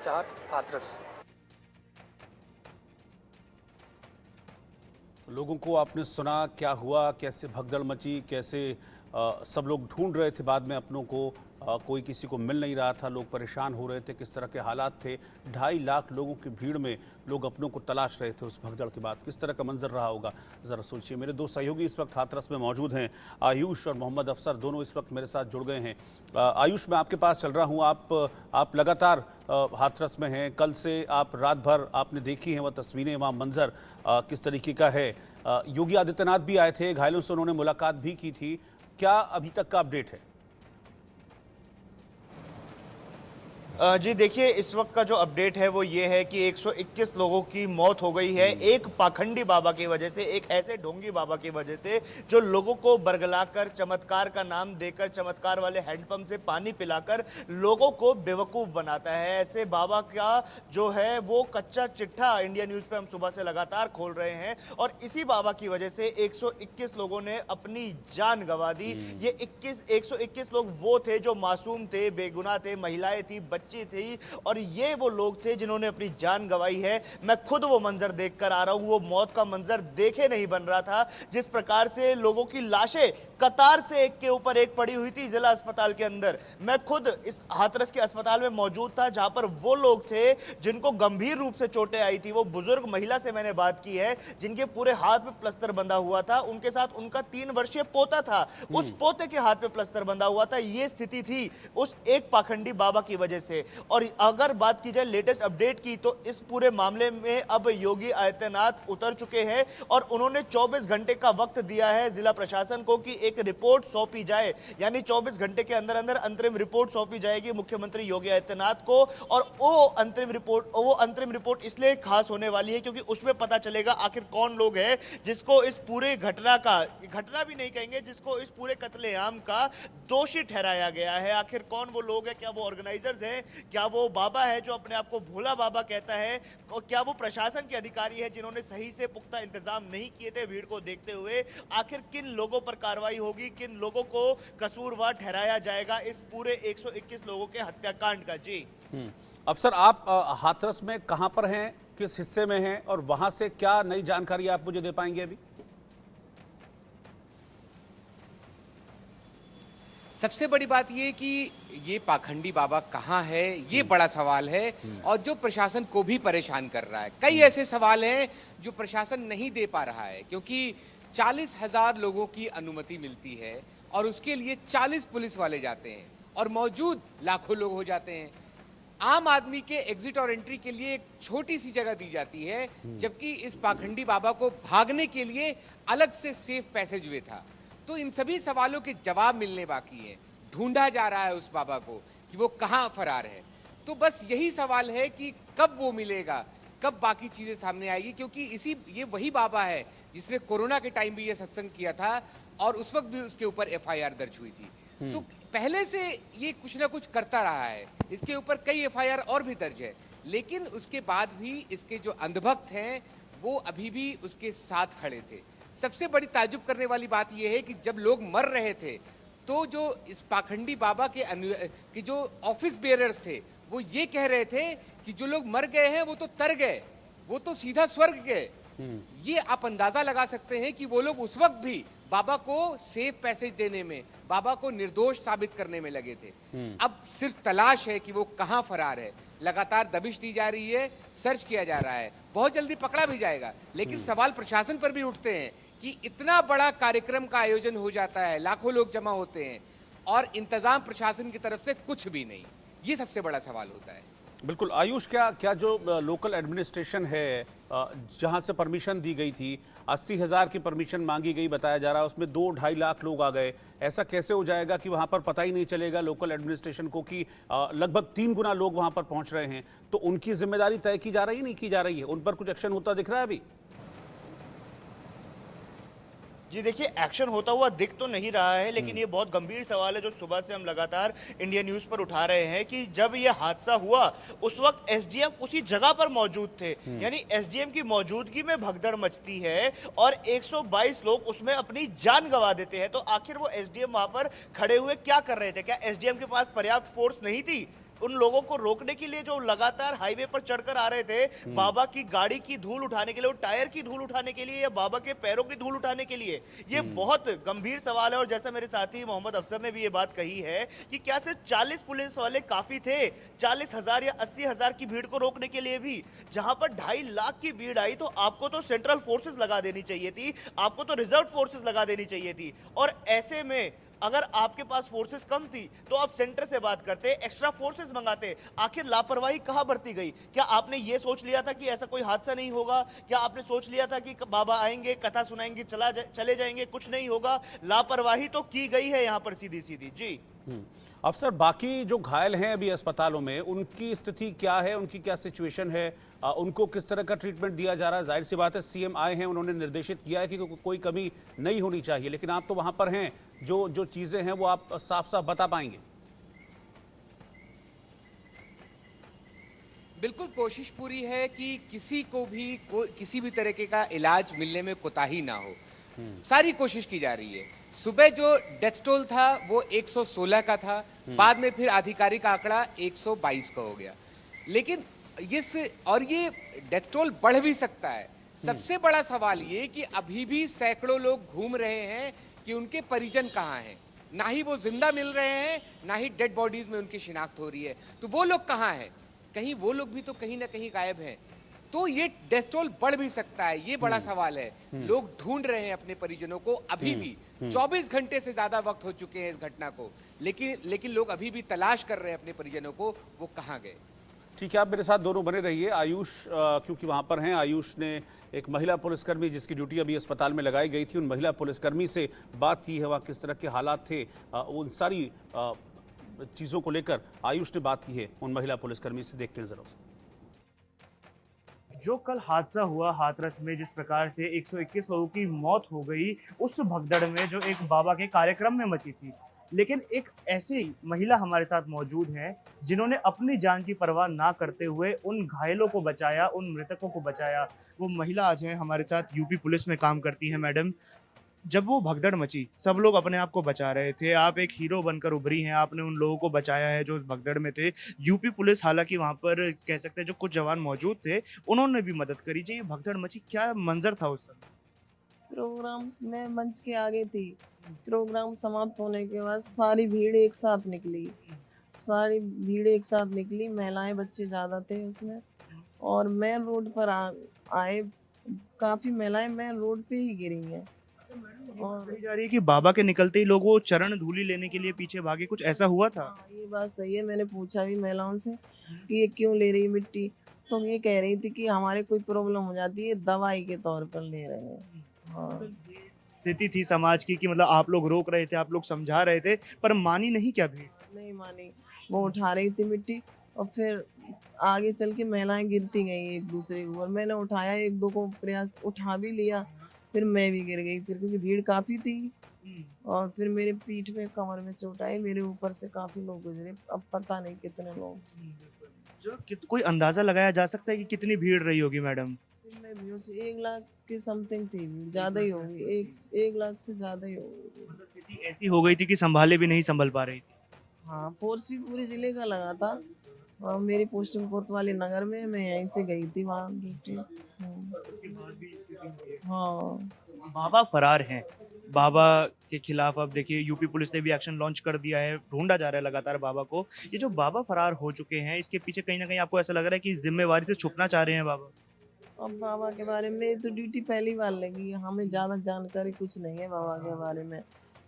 चार हाथरस। लोगों को आपने सुना क्या हुआ, कैसे भगदड़ मची, कैसे सब लोग ढूंढ रहे थे बाद में अपनों को, कोई किसी को मिल नहीं रहा था, लोग परेशान हो रहे थे, किस तरह के हालात थे। 2.5 लाख लोगों की भीड़ में लोग अपनों को तलाश रहे थे उस भगदड़ के बाद। किस तरह का मंजर रहा होगा ज़रा सोचिए। मेरे दो सहयोगी इस वक्त हाथरस में मौजूद हैं, आयुष और मोहम्मद अफसर, दोनों इस वक्त मेरे साथ जुड़ गए हैं। आयुष, मैं आपके पास चल रहा हूँ। आप लगातार हाथरस में हैं, कल से आप रात भर आपने देखी हैं वह तस्वीरें, वहाँ मंजर किस तरीके का है। योगी आदित्यनाथ भी आए थे, घायलों से उन्होंने मुलाकात भी की थी। क्या अभी तक का अपडेट है? जी देखिए, इस वक्त का जो अपडेट है वो ये है कि 121 लोगों की मौत हो गई है एक पाखंडी बाबा की वजह से, एक ऐसे ढोंगी बाबा की वजह से जो लोगों को बरगलाकर, चमत्कार का नाम देकर, चमत्कार वाले हैंडपंप से पानी पिलाकर लोगों को बेवकूफ़ बनाता है। ऐसे बाबा का जो है वो कच्चा चिट्ठा इंडिया न्यूज़ पे हम सुबह से लगातार खोल रहे हैं और इसी बाबा की वजह से 121 लोगों ने अपनी जान गंवा दी। ये 121 लोग वो थे जो मासूम थे, बेगुनाह थे, महिलाएं थी, बच्ची थी और ये वो लोग थे जिन्होंने अपनी जान गंवाई है। मैं खुद वो मंजर देखकर आ रहा हूं, वो मौत का मंजर देखे नहीं बन रहा था। जिस प्रकार से लोगों की लाशें कतार से एक के ऊपर एक पड़ी हुई थी जिला अस्पताल के अंदर। मैं खुद इस हाथरस के अस्पताल में मौजूद था जहां पर वो लोग थे जिनको गंभीर रूप से चोटें आई थी। वो बुजुर्ग महिला से मैंने बात की है जिनके पूरे हाथ में प्लास्टर बंधा हुआ था, उनके साथ उनका 3 वर्षीय पोता था, उस पोते के हाथ में प्लास्टर बंधा हुआ था। ये स्थिति थी उस एक पाखंडी बाबा की वजह से। और अगर बात की जाए लेटेस्ट अपडेट की तो इस पूरे मामले में अब योगी आदित्यनाथ उतर चुके हैं और उन्होंने 24 घंटे का वक्त दिया है जिला प्रशासन को कि एक रिपोर्ट सौंपी जाए, यानी 24 घंटे के अंदर अंदर अंतरिम रिपोर्ट सौंपी जाएगी मुख्यमंत्री योगी आदित्यनाथ को। और वो अंतरिम रिपोर्ट इसलिए खास होने वाली है क्योंकि उसमें पता चलेगा आखिर कौन लोग हैं जिसको इस पूरे घटना भी नहीं कहेंगे, जिसको इस पूरे कत्लेआम का दोषी ठहराया गया है। आखिर कौन वो लोग हैं, क्या वो ऑर्गेनाइजर्स हैं, क्या वो बाबा है जो अपने आप को भोला बाबा कहता है, और क्या वो प्रशासन के अधिकारी है जिन्होंने सही से पुख्ता इंतजाम नहीं किए थे भीड़ को देखते हुए। आखिर किन लोगों पर कार्रवाई होगी, किन लोगों को कसूरवार ठहराया जाएगा इस पूरे 121 लोगों के हत्याकांड का। जी अफसर, आप हाथरस में कहां पर हैं, किस हिस्से में हैं और वहां से क्या नई जानकारी आप मुझे दे पाएंगे अभी? सबसे बड़ी बात ये कि ये पाखंडी बाबा कहाँ है, ये बड़ा सवाल है और जो प्रशासन को भी परेशान कर रहा है। कई ऐसे सवाल हैं जो प्रशासन नहीं दे पा रहा है क्योंकि 40,000 लोगों की अनुमति मिलती है और उसके लिए 40 पुलिस वाले जाते हैं और मौजूद लाखों लोग हो जाते हैं। आम आदमी के एग्जिट और एंट्री के लिए एक छोटी सी जगह दी जाती है, जबकि इस पाखंडी बाबा को भागने के लिए अलग से सेफ पैसेज वे था। तो इन सभी सवालों के जवाब मिलने बाकी हैं। ढूंढा जा रहा है उस बाबा को कि वो कहाँ फरार है। तो बस यही सवाल है कि कब वो मिलेगा, कब बाकी चीजें सामने आएगी, क्योंकि ये वही बाबा है जिसने कोरोना के टाइम भी ये सत्संग किया था और उस वक्त भी उसके ऊपर FIR दर्ज हुई थी। तो पहले से ये कुछ ना कुछ करता रहा है, इसके ऊपर कई FIR और भी दर्ज है, लेकिन उसके बाद भी इसके जो अंधभक्त हैं वो अभी भी उसके साथ खड़े थे। सबसे बड़ी ताज्जुब करने वाली बात यह है कि जब लोग मर रहे थे तो जो इस पाखंडी बाबा के जो ऑफिस बेयरर्स थे वो ये कह रहे थे कि जो लोग मर गए हैं वो तो तर गए, वो तो सीधा स्वर्ग गए। ये आप अंदाजा लगा सकते हैं कि वो लोग उस वक्त भी बाबा को सेफ पैसेज देने में, बाबा को निर्दोष साबित करने में लगे थे। अब सिर्फ तलाश है कि वो कहां फरार है। लगातार दबिश दी जा रही है, सर्च किया जा रहा है, बहुत जल्दी पकड़ा भी जाएगा। लेकिन सवाल प्रशासन पर भी उठते हैं कि इतना बड़ा कार्यक्रम का आयोजन हो जाता है, लाखों लोग जमा होते हैं और इंतजाम प्रशासन की तरफ से कुछ भी नहीं। ये सबसे बड़ा सवाल होता है। बिल्कुल आयुष, क्या जो लोकल एडमिनिस्ट्रेशन है जहां से परमिशन दी गई थी, 80,000 की परमिशन मांगी गई बताया जा रहा है, उसमें 2-2.5 लाख लोग आ गए। ऐसा कैसे हो जाएगा कि वहां पर पता ही नहीं चलेगा लोकल एडमिनिस्ट्रेशन को कि लगभग 3 गुना लोग वहां पर पहुंच रहे हैं? तो उनकी जिम्मेदारी तय की जा रही नहीं की जा रही है, उन पर कुछ एक्शन होता दिख रहा है अभी? जी देखिए, एक्शन होता हुआ दिख तो नहीं रहा है, लेकिन ये बहुत गंभीर सवाल है जो सुबह से हम लगातार इंडिया न्यूज़ पर उठा रहे हैं कि जब ये हादसा हुआ उस वक्त SDM उसी जगह पर मौजूद थे, यानी SDM की मौजूदगी में भगदड़ मचती है और 122 लोग उसमें अपनी जान गंवा देते हैं। तो आखिर वो SDM वहां पर खड़े हुए क्या कर रहे थे? क्या SDM के पास पर्याप्त फोर्स नहीं थी? उन लोगों को रोकने के लिए जो लगातार हाईवे पर चढ़कर आ रहे थे, बाबा की गाड़ी की धूल उठाने के लिए, टायर की धूल उठाने के लिए या बाबा के पैरों की धूल उठाने के लिए? ये बहुत गंभीर सवाल है। और जैसा मेरे साथी मोहम्मद अफसर ने भी ये बात कही है कि क्या सिर्फ 40 पुलिस वाले काफी थे 40,000 या 80,000 की भीड़ को रोकने के लिए भी? जहां पर 2.5 लाख की भीड़ आई तो आपको तो सेंट्रल फोर्सेस लगा देनी चाहिए थी, आपको तो रिजर्व फोर्सेस लगा देनी चाहिए थी। और ऐसे में अगर आपके पास फोर्सेस कम थी तो आप सेंटर से बात करते, एक्स्ट्रा फोर्सेस मंगाते। आखिर लापरवाही कहां बरती गई? क्या आपने ये सोच लिया था कि ऐसा कोई हादसा नहीं होगा? क्या आपने सोच लिया था कि बाबा आएंगे, कथा सुनाएंगे, चले जाएंगे, कुछ नहीं होगा? लापरवाही तो की गई है यहां पर सीधी सीधी। जी अफसर, बाकी जो घायल हैं अभी अस्पतालों में, उनकी स्थिति क्या है, उनकी क्या सिचुएशन है, उनको किस तरह का ट्रीटमेंट दिया जा रहा है? जाहिर सी बात है सीएम आए हैं, उन्होंने निर्देशित किया है कि कोई कमी नहीं होनी चाहिए, लेकिन आप तो वहां पर हैं, जो जो चीजें हैं वो आप साफ साफ बता पाएंगे? बिल्कुल कोशिश पूरी है कि किसी को भी किसी भी तरीके का इलाज मिलने में कोताही ना हो। सारी कोशिश की जा रही है। सुबह जो डेथ टोल था वो 116 का था, बाद में फिर आधिकारिक आंकड़ा 122 का हो गया। लेकिन ये डेथ टोल बढ़ भी सकता है। सबसे बड़ा सवाल ये कि अभी भी सैकड़ों लोग घूम रहे हैं कि उनके परिजन कहाँ हैं। ना ही वो जिंदा मिल रहे हैं, ना ही डेड बॉडीज में उनकी शिनाख्त हो रही है। तो वो लोग कहाँ हैं? कहीं वो लोग भी तो कहीं ना कहीं गायब हैं। तो ये डेथ टोल बढ़ भी सकता है, ये बड़ा सवाल है। लोग ढूंढ रहे हैं अपने परिजनों को अभी भी। 24 घंटे से ज्यादा वक्त हो चुके हैं इस घटना को, लेकिन लोग अभी भी तलाश कर रहे हैं अपने परिजनों को, वो कहाँ गए। ठीक है, आप मेरे साथ दोनों बने रहिए। आयुष क्योंकि वहां पर हैं, आयुष ने एक महिला पुलिसकर्मी जिसकी ड्यूटी अभी अस्पताल में लगाई गई थी, उन महिला पुलिसकर्मी से बात की है, वहाँ किस तरह के हालात थे, उन सारी चीज़ों को लेकर आयुष ने बात की है उन महिला पुलिसकर्मी से। देखते हैं जरा उसे। जो कल हादसा हुआ हाथरस में, जिस प्रकार से 121 लोगों की मौत हो गई, उस भगदड़ में जो एक बाबा के कार्यक्रम में मची थी, लेकिन एक ऐसी महिला हमारे साथ मौजूद है जिन्होंने अपनी जान की परवाह ना करते हुए उन घायलों को बचाया, उन मृतकों को बचाया। वो महिला आज है हमारे साथ, यूपी पुलिस में काम करती हैं। मैडम, जब वो भगदड़ मची, सब लोग अपने आप को बचा रहे थे, आप एक हीरो बनकर उभरी हैं, आपने उन लोगों को बचाया है जो उस भगदड़ में थे। यूपी पुलिस, हालांकि वहां पर कह सकते हैं जो कुछ जवान मौजूद थे, उन्होंने भी मदद करी। जी, ये भगदड़ मची, क्या मंजर था उस समय? प्रोग्राम्स में मंच के आगे थी। प्रोग्राम समाप्त होने के बाद सारी भीड़ एक साथ निकली, महिलाएं बच्चे ज्यादा थे उसमें, और मेन रोड पर आए काफी महिलाएं मेन रोड पे ही गिरी हैं। और कही जा रही है कि बाबा के निकलते ही लोग वो चरण धूलि लेने के लिए पीछे भागे, कुछ ऐसा हुआ था? हाँ, ये बात सही है। मैंने पूछा भी महिलाओं से कि ये क्यों ले रही मिट्टी, तो ये कह रही थी कि हमारे कोई प्रॉब्लम हो जाती है, दवाई के तौर पर ले रहे हैं। हाँ। स्थिति थी समाज की कि मतलब आप लोग रोक रहे थे, आप लोग समझा रहे थे, पर मानी नहीं क्या भीड़? नहीं मानी, वो उठा रही थी मिट्टी और फिर आगे चल के महिलाएं गिरती गई एक दूसरे के ऊपर। मैंने उठाया, एक दो को प्रयास उठा भी लिया, फिर मैं भी गिर गई, फिर क्योंकि भीड़ काफी थी और फिर मेरे पीठ में, कमर में चोट आई, मेरे ऊपर से काफी लोग गुजरे। अब पता नहीं कितने लोग। जो कोई अंदाजा लगाया जा सकता है कि कितनी भीड़ रही होगी मैडम? मैं भी उस 1 लाख के समथिंग थी, ज्यादा ही होगी, 1 लाख से ज्यादा ही होगी। मतलब स्थिति ऐसी हो गई थी कि संभाले भी नहीं संभल पा रही थी। हाँ, फोर्स भी पूरे जिले का लगा था। और मेरी पोस्टिंग कोतवाली नगर में, मैं यहीं से गई थी वहाँ ड्यूटी। हाँ। बाबा फरार हैं, बाबा के खिलाफ अब देखिए यूपी पुलिस ने भी एक्शन लॉन्च कर दिया है, ढूंढा जा रहा है लगातार बाबा को। ये जो बाबा फरार हो चुके हैं, इसके पीछे कहीं ना कहीं आपको ऐसा लग रहा है कि जिम्मेवारी से छुपना चाह रहे हैं बाबा? अब बाबा के बारे में तो ड्यूटी पहली बार लगी, हमें ज़्यादा जानकारी कुछ नहीं है बाबा के बारे में।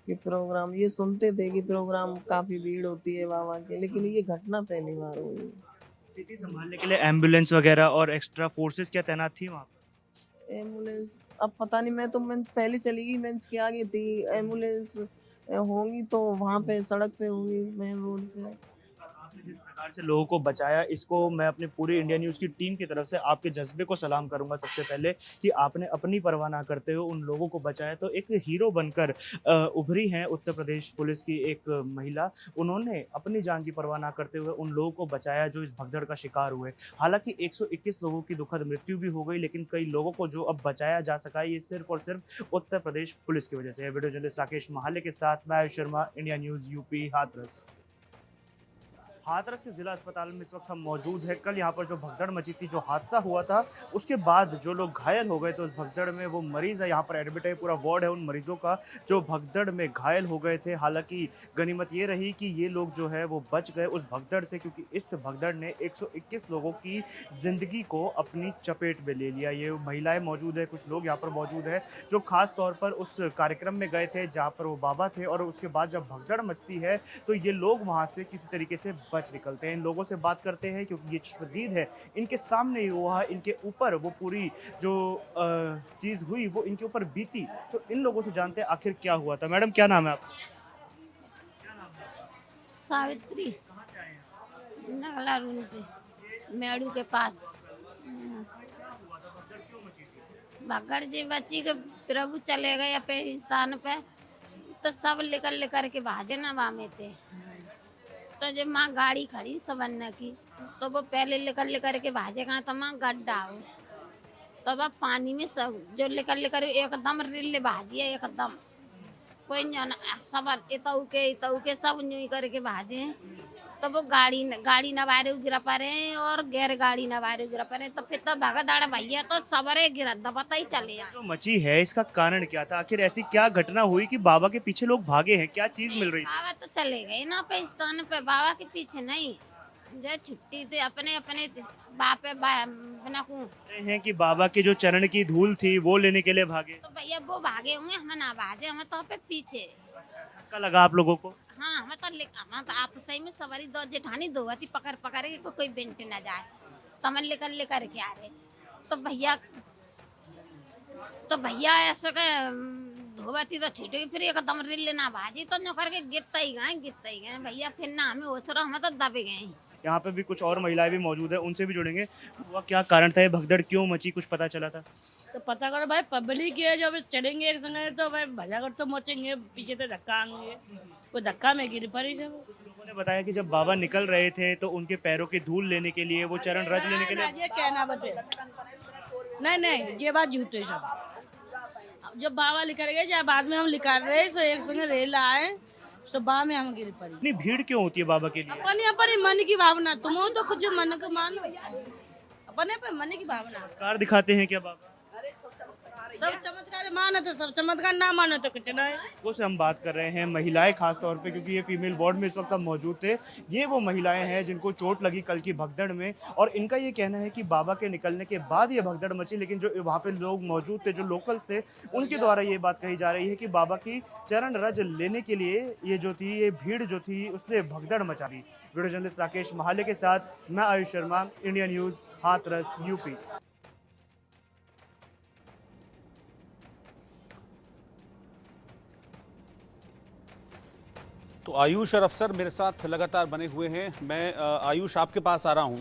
कि प्रोग्राम ये सुनते थे कि प्रोग्राम काफ़ी भीड़ होती है बाबा के, लेकिन ये घटना पहली बार हुई। स्थिति संभालने के लिए एम्बुलेंस वगैरह और एक्स्ट्रा फोर्सेस क्या तैनात थी वहाँ पर? एम्बुलेंस अब पता नहीं, मैं पहले चली गई, मंच के आगे थी। एम्बुलेंस होंगी तो वहाँ पे सड़क पे होंगी, मेन रोड पे। आपने जिस प्रकार से लोगों को बचाया, इसको मैं अपनी पूरी इंडिया न्यूज़ की टीम की तरफ से आपके जज्बे को सलाम करूंगा सबसे पहले, कि आपने अपनी परवाह ना करते हुए उन लोगों को बचाया। तो एक हीरो बनकर उभरी हैं उत्तर प्रदेश पुलिस की एक महिला, उन्होंने अपनी जान की परवाह ना करते हुए उन लोगों को बचाया जो इस भगदड़ का शिकार हुए। हालांकि 121 लोगों की दुखद मृत्यु भी हो गई, लेकिन कई लोगों को जो अब बचाया जा सका है, ये सिर्फ और सिर्फ उत्तर प्रदेश पुलिस की वजह से है। वीडियो जर्नलिस्ट राकेश महाले के साथ मैं Ayush Sharma, India news UP, Hathras. Hathras के जिला अस्पताल में इस वक्त हम मौजूद हैं। कल यहाँ पर जो भगदड़ मची थी, जो हादसा हुआ था, उसके बाद जो लोग घायल हो गए थे उस भगदड़ में, वो मरीज़ है यहाँ पर एडमिट है, पूरा वार्ड है उन मरीज़ों का जो भगदड़ में घायल हो गए थे। हालांकि गनीमत ये रही कि ये लोग जो है वो बच गए उस भगदड़ से, क्योंकि इस भगदड़ ने 121 लोगों की ज़िंदगी को अपनी चपेट में ले लिया। ये महिलाएं मौजूद है, कुछ लोग यहाँ पर मौजूद है जो खास तौर पर उस कार्यक्रम में गए थे जहाँ पर वो बाबा थे, और उसके बाद जब भगदड़ मचती है तो ये लोग वहाँ से किसी तरीके से बच निकलते हैं। इन लोगों से बात करते हैं क्योंकि ये शदीद है, इनके सामने ही हुआ, इनके ऊपर वो पूरी जो चीज़ हुई वो इनके ऊपर बीती। तो इन लोगों से जानते हैं आखिर क्या हुआ था। मैडम क्या नाम है आपका? सावित्री नगला रूम से मेड़ू के पास भगड़ जी बच्ची के प्रभु चले गए अपने स्थान पे, तो सब लेकर के भाजे ना वामे थे। तो जब माँ गाड़ी खड़ी सबन्ना की, तो वो पहले लेकर के भाजे कहा तो माँ गड्ढा हो, तो अब पानी में सब जो लेकर एकदम रिले भाजिए, एकदम कोई नहीं सब इतऊ के सब न्यू करके भाजे। तो वो गाड़ी नवारे गिरा पड़े और गैर गाड़ी नवारे गिरा पड़े, तो फिर तो भगदड़ भैया तो सबरे गिरा दबता ही चले जाए। जो मची है इसका कारण क्या था? आखिर ऐसी क्या घटना हुई कि बाबा के पीछे लोग भागे हैं? क्या चीज मिल रही थी? बाबा तो चले गए ना पे स्थान पे, बाबा के पीछे नहीं, जो छुट्टी थे अपने अपने बापे बना को हैं कि बाबा के जो चरण की धूल थी वो लेने के लिए भागे। तो भैया वो भागे होंगे, हमें ना भागे, हमें तो पे पीछे। धक्का लगा आप लोगों को? हाँ हमें तो आप सही में सवारी दो जेठानी दो थी पकड़ के कोई बेंट ना जाए, तो हमें लेकर के आ रहे। तो भैया ऐसे के धोबती तो छूट गई, फिर एकदम रिल ना भाजी तो नो करके गिरता ही गए भैया, फिर ना हमें ओसरा हमें तो दबे गए। यहाँ पे भी कुछ और महिलाएं भी मौजूद है, उनसे भी जुड़ेंगे। हुआ क्या कारण था, ये भगदड़ क्यों मची, कुछ पता चला था? तो पता करो भाई, पब्लिक है जो चलेंगे एक संग तो भाई भजा कर तो मचेंगे, पीछे तो धक्का आएंगे, वो धक्का में गिर पड़ी सब। कुछ लोगों ने बताया कि जब बाबा निकल रहे थे तो उनके पैरों की धूल लेने के लिए, वो चरण रज लेने के लिए। ये कहना बते नहीं ये बात झूठ है सब। जब बाबा लिखा गए जब बाद में हम लिखा रहे तो एक संग रेल आए तो बा में हम गिर पड़ी। इतनी भीड़ क्यों होती है बाबा के लिए? अपनी मन की भावना, तुम हो तो कुछ मन को मानो, अपने मन की भावना। कार दिखाते हैं क्या बाबा? सब चमत्कार मानो तो सब चमत्कार, ना मानो तो कुछ नहीं। वो से हम बात कर रहे हैं, महिलाएं खास तौर पे, क्योंकि ये फीमेल वार्ड में इस वक्त हम मौजूद थे। ये वो महिलाएं हैं जिनको चोट लगी कल की भगदड़ में, और इनका ये कहना है कि बाबा के निकलने के बाद ये भगदड़ मची, लेकिन जो वहाँ पे लोग मौजूद थे, जो लोकल्स थे, उनके द्वारा ये बात कही जा रही है कि बाबा की चरण रज लेने के लिए ये भीड़ जो थी उसने भगदड़ मचा दी। वीडियो जर्नलिस्ट राकेश महाले के साथ मैं Ayush Sharma, India news, Hathras, UP. तो आयुष और अफसर मेरे साथ लगातार बने हुए हैं। मैं आयुष आपके पास आ रहा हूं।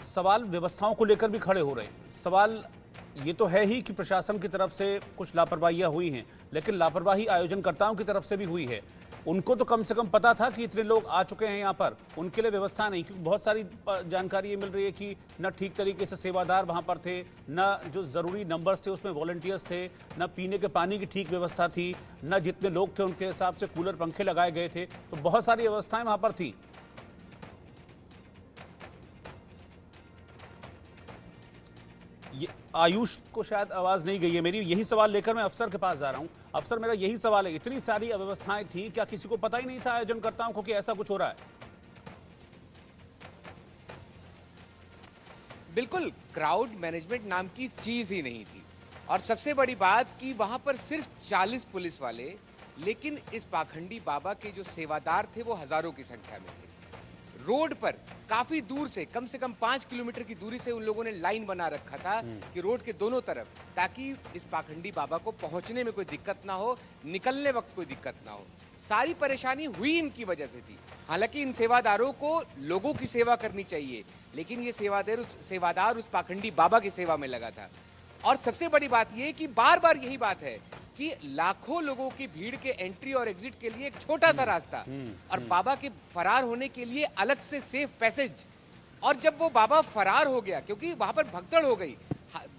सवाल व्यवस्थाओं को लेकर भी खड़े हो रहे हैं। सवाल ये तो है ही कि प्रशासन की तरफ से कुछ लापरवाहियां हुई हैं, लेकिन लापरवाही आयोजनकर्ताओं की तरफ से भी हुई है। उनको तो कम से कम पता था कि इतने लोग आ चुके हैं यहाँ पर, उनके लिए व्यवस्था नहीं, क्योंकि बहुत सारी जानकारी ये मिल रही है कि न ठीक तरीके से सेवादार वहाँ पर थे, न जो ज़रूरी नंबर्स थे उसमें वॉलंटियर्स थे, न पीने के पानी की ठीक व्यवस्था थी, न जितने लोग थे उनके हिसाब से कूलर पंखे लगाए गए थे। तो बहुत सारी व्यवस्थाएं वहाँ पर थी। ये आयुष को शायद आवाज़ नहीं गई है मेरी, यही सवाल लेकर मैं अफसर के पास जा रहा हूँ। अफसर मेरा यही सवाल है, इतनी सारी अव्यवस्थाएं थी, क्या किसी को पता ही नहीं था आयोजनकर्ताओं को कि ऐसा कुछ हो रहा है? बिल्कुल, क्राउड मैनेजमेंट नाम की चीज ही नहीं थी। और सबसे बड़ी बात कि वहां पर सिर्फ 40 पुलिस वाले, लेकिन इस पाखंडी बाबा के जो सेवादार थे वो हजारों की संख्या में थे। रोड पर काफी दूर से, कम 5 किलोमीटर की दूरी से उन लोगों ने लाइन बना रखा था कि रोड के दोनों तरफ, ताकि इस पाखंडी बाबा को पहुंचने में कोई दिक्कत ना हो, निकलने वक्त कोई दिक्कत ना हो। सारी परेशानी हुई इनकी वजह से थी। हालांकि इन सेवादारों को लोगों की सेवा करनी चाहिए, लेकिन ये सेवादार उस पाखंडी बाबा की सेवा में लगा था। और सबसे बड़ी बात यह कि बार बार यही बात है कि लाखों लोगों की भीड़ के एंट्री और एग्जिट के लिए एक छोटा सा रास्ता, और बाबा के फरार होने के लिए अलग से सेफ पैसेज। और जब वो बाबा फरार हो गया, क्योंकि वहां पर भगदड़ हो गई,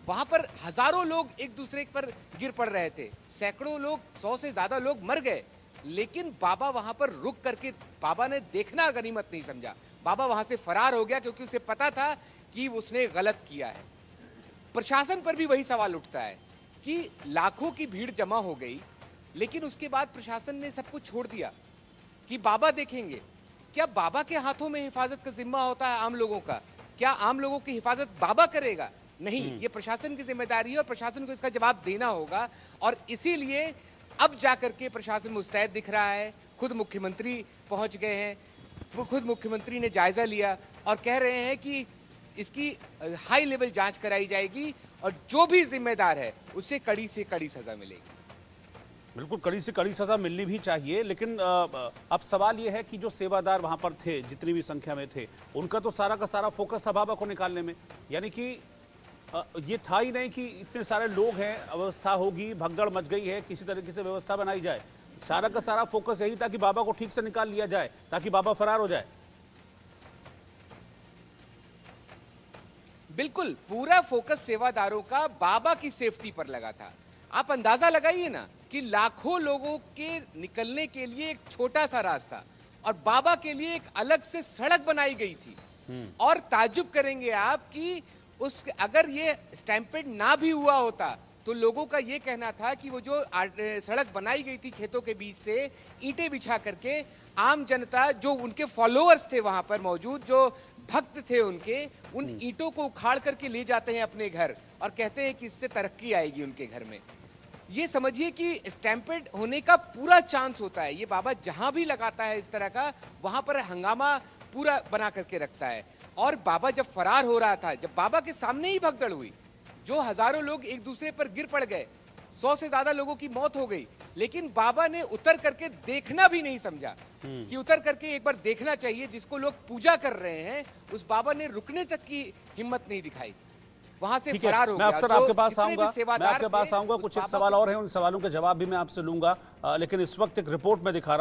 वहां पर हजारों लोग एक दूसरे पर गिर पड़ रहे थे, सैकड़ों लोग, 100 से ज्यादा लोग मर गए। लेकिन बाबा वहां पर रुक करके बाबा ने देखना गनीमत नहीं समझा। बाबा वहां से फरार हो गया क्योंकि उसे पता था कि उसने गलत किया है। प्रशासन पर भी वही सवाल उठता है कि लाखों की भीड़ जमा हो गई, लेकिन उसके बाद प्रशासन ने सब कुछ छोड़ दिया कि बाबा देखेंगे। क्या बाबा के हाथों में हिफाजत का जिम्मा होता है आम लोगों का? क्या आम लोगों की हिफाजत बाबा करेगा? नहीं, ये प्रशासन की जिम्मेदारी है और प्रशासन को इसका जवाब देना होगा। और इसीलिए अब जाकर के प्रशासन मुस्तैद दिख रहा है। खुद मुख्यमंत्री पहुंच गए हैं, खुद मुख्यमंत्री ने जायजा लिया और कह रहे हैं कि इसकी हाई लेवल जांच कराई जाएगी और जो भी जिम्मेदार है उसे कड़ी से कड़ी सजा मिलेगी। बिल्कुल, कड़ी से कड़ी सजा मिलनी भी चाहिए, लेकिन अब सवाल ये है कि जो सेवादार वहां पर थे, जितनी भी संख्या में थे, उनका तो सारा का सारा फोकस था बाबा को निकालने में। यानी कि ये था ही नहीं कि इतने सारे लोग हैं, अव्यवस्था होगी, भगदड़ मच गई है, किसी तरीके से व्यवस्था बनाई जाए। सारा का सारा फोकस यही था कि बाबा को ठीक से निकाल लिया जाए ताकि बाबा फरार हो जाए। बिल्कुल, पूरा फोकस सेवादारों का बाबा की सेफ्टी पर लगा था। आप अंदाजा लगाइए ना कि लाखों लोगों के निकलने के लिए एक छोटा सा रास्ता और बाबा के लिए एक अलग से सड़क बनाई गई थी। और ताज्जुब करेंगे आप कि उस अगर ये स्टैम्पेड ना भी हुआ होता तो लोगों का ये कहना था कि वो जो सड़क बनाई गई थी खेतों के बीच से ईंटें बिछा करके, आम जनता जो उनके फॉलोअर्स थे वहां पर मौजूद, जो भक्त थे उनके, उन ईंटों को उखाड़ करके ले जाते हैं अपने घर और कहते हैं कि इससे तरक्की आएगी उनके घर में। ये समझिए कि स्टैम्पेड होने का पूरा चांस होता है। ये बाबा जहां भी लगाता है इस तरह का, वहां पर हंगामा पूरा बना करके रखता है। और बाबा जब फरार हो रहा था, जब बाबा के सामने ही भगदड़ हुई, जो हजारों लोग एक दूसरे पर गिर पड़ गए, 100 से ज्यादा लोगों की मौत हो गई, लेकिन बाबा ने उतर करके देखना भी नहीं समझा कि उतर करके एक बार देखना चाहिए। जिसको लोग पूजा कर रहे हैं, उस बाबा ने रुकने तक की हिम्मत नहीं दिखाई, वहां से ठीक है, फरार हो मैं गया। अफसर जो आपके पास जितने भी आऊंगा, मैं सेवादार आपके पास थे, आऊंगा। उस कुछ एक बाबा सवाल को- और हैं, उन सवालों के जवाब भी मैं आपसे लूंगा, लेकिन इस वक्त एक रिपोर्ट में दिखा रहा